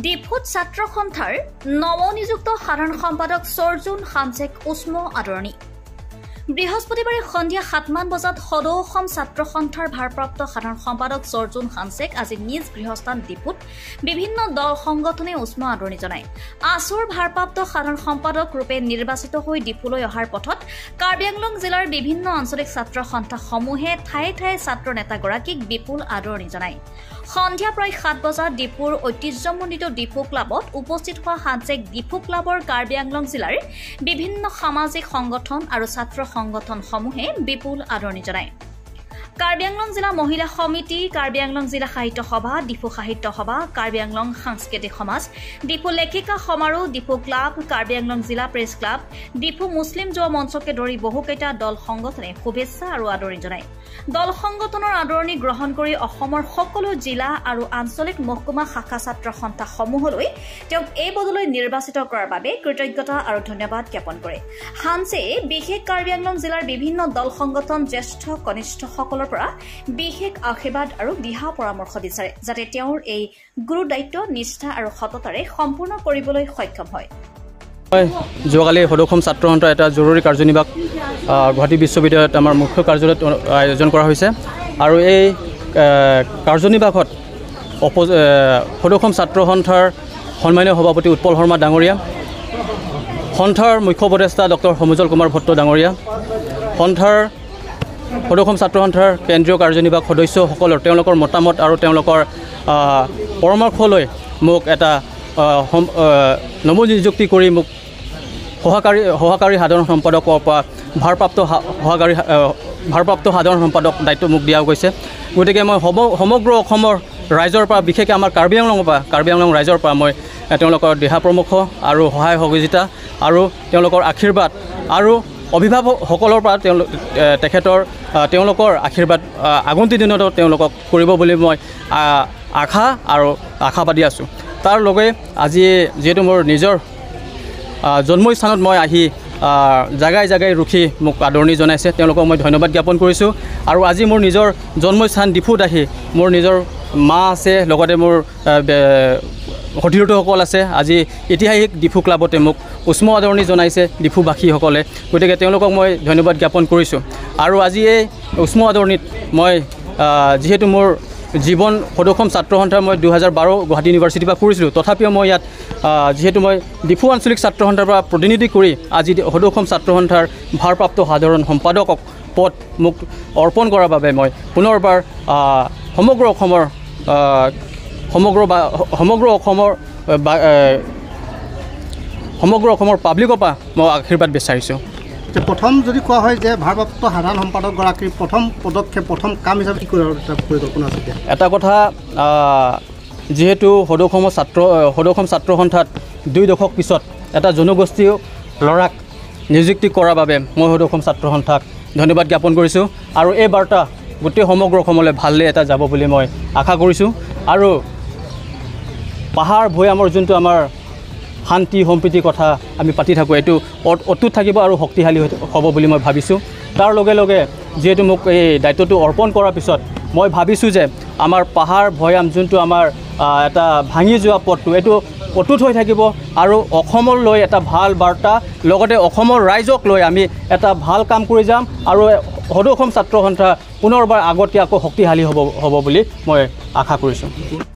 ডিফুত ছাত্ৰ সন্থাৰ নৱনিযুক্ত সাধাৰণ সম্পাদক সৰ্জুন হানছেক উষ্ম আদৰণি। বৃহস্পতিবাৰে সন্ধিয়া 7মান বজাত সদৌ অসম ছাত্ৰ সন্থাৰ ভাৰপ্ৰাপ্ত সাধাৰণ সম্পাদক সৰ্জুন হানছেক আজি নিজ গৃহস্থান ডিফুত বিভিন্ন দল সংগঠনে উষ্ম আদৰণি জনায়। আসুৰ ভাৰপ্ৰাপ্ত সাধাৰণ সম্পাদক ৰূপে নিৰ্বাচিত হৈ ডিফুলৈ অহাৰ পথত কাৰ্বি আংলং জিলাৰ বিভিন্ন আঞ্চলিক ছাত্ৰ সন্থাসমূহে ঠায়ে ঠায়ে ছাত্ৰ নেতাগৰাকীক বিপুল আদৰণি জনায়। সন্ধিয়া প্ৰায় 7 বজাত ডিফুৰ ঐতিহ্যমণ্ডিত ডিফু ক্লাবত উপস্থিত হোৱা হানছেক ডিফু ক্লাবৰ কাৰ্বি আংলং জিলাৰ বিভিন্ন সামাজিক সংগঠন আৰু ছাত্ৰ সংগঠনসমূহে বিপুল আদৰণি জনায়। কাৰ্বি আংলং জিলা মহিলা সমিতি, কাৰ্বি আংলং জিলা সাহিত্য সভা, ডিফু সাহিত্য সভা, কাৰ্বি আংলং সাংস্কৃতিক সমাজ, ডিফু লেখিকা সমাৰোহ, ডিফু ক্লাব, কাৰ্বি আংলং জিলা প্ৰেছ ক্লাব, ডিফু মুছলিম যুৱ মঞ্চকে ধৰি বহুকেইটা দল সংগঠনে শুভেচ্ছা আৰু আদৰণি জনায়। দল সংগঠনৰ আদৰণি গ্ৰহণ কৰি অসমৰ সকলো জিলা আৰু আঞ্চলিক মহকুমা শাখা ছাত্ৰ সন্থাসমূহলৈ তেওঁক এই পদলৈ নিৰ্বাচিত কৰাৰ বাবে কৃতজ্ঞতা আৰু ধন্যবাদ জ্ঞাপন কৰে। হানছে বিশেষ কাৰ্বি আংলং জিলাৰ বিভিন্ন দল সংগঠন জ্যেষ্ঠ কনিষ্ঠসকলৰ পৰা বিশেষ আশীৰ্বাদ আৰু দিহা পৰামৰ্শ বিচাৰে যাতে তেওঁৰ এই গুৰু দায়িত্ব নিষ্ঠা আৰু সততাৰে সম্পূৰ্ণ কৰিবলৈ সক্ষম হয়। যোৱাকালি সদৌ অসম ছাত্ৰ সন্থাৰ এটা জৰুৰী কাৰ্যনিৰ্বাহক গুৱাহাটী বিশ্ববিদ্যালয়ত আমাৰ মুখ্য কাৰ্যালয়ত আয়োজন কৰা হৈছে আৰু এই কাৰ্যনিৰ্বাহকত সদৌ অসম ছাত্ৰ সন্থাৰ সন্মানীয় সভাপতি উৎপল শৰ্মা ডাঙৰীয়া, সন্থাৰ মুখ্য উপদেষ্টা ডক্টৰ সমুজল কুমাৰ ভট্ট ডাঙৰীয়া, সন্থাৰ সদৌ অসম ছাত্ৰ সন্থাৰ কেন্দ্ৰীয় কাৰ্যনিৰ্বাহক সদস্যসকলৰ তেওঁলোকৰ মতামত আৰু তেওঁলোকৰ পৰামৰ্শ লৈ মোক এটা নৱনিযুক্তি কৰি মোক সহকাৰী সাধাৰণ সম্পাদকৰ পৰা ভাৰপ্ৰাপ্ত সাধাৰণ সম্পাদক দায়িত্ব মোক দিয়া গৈছে। গতিকে মই সমগ্ৰ অসমৰ ৰাইজৰ পৰা, বিশেষকৈ আমাৰ কাৰ্বি আংলং ৰাইজৰ পৰা মই তেওঁলোকৰ দিহা পৰামৰ্শ আৰু সহায় সহযোগিতা আৰু তেওঁলোকৰ আশীৰ্বাদ আৰু অভিভাৱকসকলৰ পৰা তেওঁলোকৰ আশীৰ্বাদ আগন্তুক দিনতো তেওঁলোকক কৰিব বুলি মই আশাবাদী আছোঁ। তাৰ লগে আজি যিহেতু মোৰ নিজৰ জন্মস্থানত মই আহি জাগাই জাগাই ৰখি মোক আদৰণি জনাইছে, তেওঁলোকক মই ধন্যবাদ জ্ঞাপন কৰিছোঁ। আৰু আজি মোৰ নিজৰ জন্মস্থান ডিফুত আহি মোৰ নিজৰ মা আছে, লগতে মোৰ সতীৰ্থসকল আছে। আজি ঐতিহাসিক ডিফু ক্লাবতে মোক উষ্ম আদৰণি জনাইছে ডিফুবাসীসকলে, গতিকে তেওঁলোকক মই ধন্যবাদ জ্ঞাপন কৰিছোঁ। আৰু আজি এই উষ্ম আদৰণিত মই যিহেতু মোৰ জীৱন সদৌ অসম ছাত্ৰ সন্থাৰ মই 2012 গুৱাহাটী ইউনিভাৰ্চিটিৰ পৰা কৰিছিলোঁ, তথাপিও মই ইয়াত যিহেতু মই ডিফু আঞ্চলিক ছাত্ৰ সন্থাৰ পৰা প্ৰতিনিধি কৰি আজি সদৌ অসম ছাত্ৰ সন্থাৰ ভাৰপ্ৰাপ্ত সাধাৰণ সম্পাদকক পদ মোক অৰ্পণ কৰাৰ বাবে মই পুনৰবাৰ সমগ্ৰ অসমৰ পাব্লিকৰ পৰা মই আশীৰ্বাদ বিচাৰিছোঁ। প্ৰথম যদি কোৱা হয় যে ভাৰপ্ৰাপ্ত সাধাৰণ সম্পাদকগৰাকীৰ প্ৰথম পদক্ষেপ, প্ৰথম কাম হিচাপে কি কৰাৰ পৰিকল্পনা আছে? এটা কথা, যিহেতু সদৌ অসম ছাত্ৰ সন্থাত 2 দশক পিছত এটা জনগোষ্ঠীয় ল'ৰাক নিযুক্তি কৰাৰ বাবে মই সদৌ অসম ছাত্ৰ সন্থাক ধন্যবাদ জ্ঞাপন কৰিছোঁ। আৰু এই বাৰ্তা গোটেই সমগ্ৰ অসমলৈ ভালদৰে এটা যাব বুলি মই আশা কৰিছোঁ। আৰু পাহাৰ ভৈয়ামৰ যোনটো আমাৰ শান্তি সম্প্ৰীতিৰ কথা আমি পাতি থাকোঁ, এইটো অটুট থাকিব আৰু শক্তিশালী হ'ব বুলি মই ভাবিছোঁ। তাৰ লগে লগে যিহেতু মোক এই দায়িত্বটো অৰ্পণ কৰাৰ পিছত মই ভাবিছোঁ যে আমাৰ পাহাৰ ভৈয়াম যোনটো আমাৰ এটা ভাঙি যোৱা পথটো, এইটো অটুট হৈ থাকিব আৰু অসমলৈ এটা ভাল বাৰ্তা, লগতে অসমৰ ৰাইজক লৈ আমি এটা ভাল কাম কৰি যাম আৰু সদৌ অসম ছাত্ৰ সন্থা পুনৰবাৰ আগতীয়াকৈ শক্তিশালী হ'ব বুলি মই আশা কৰিছোঁ।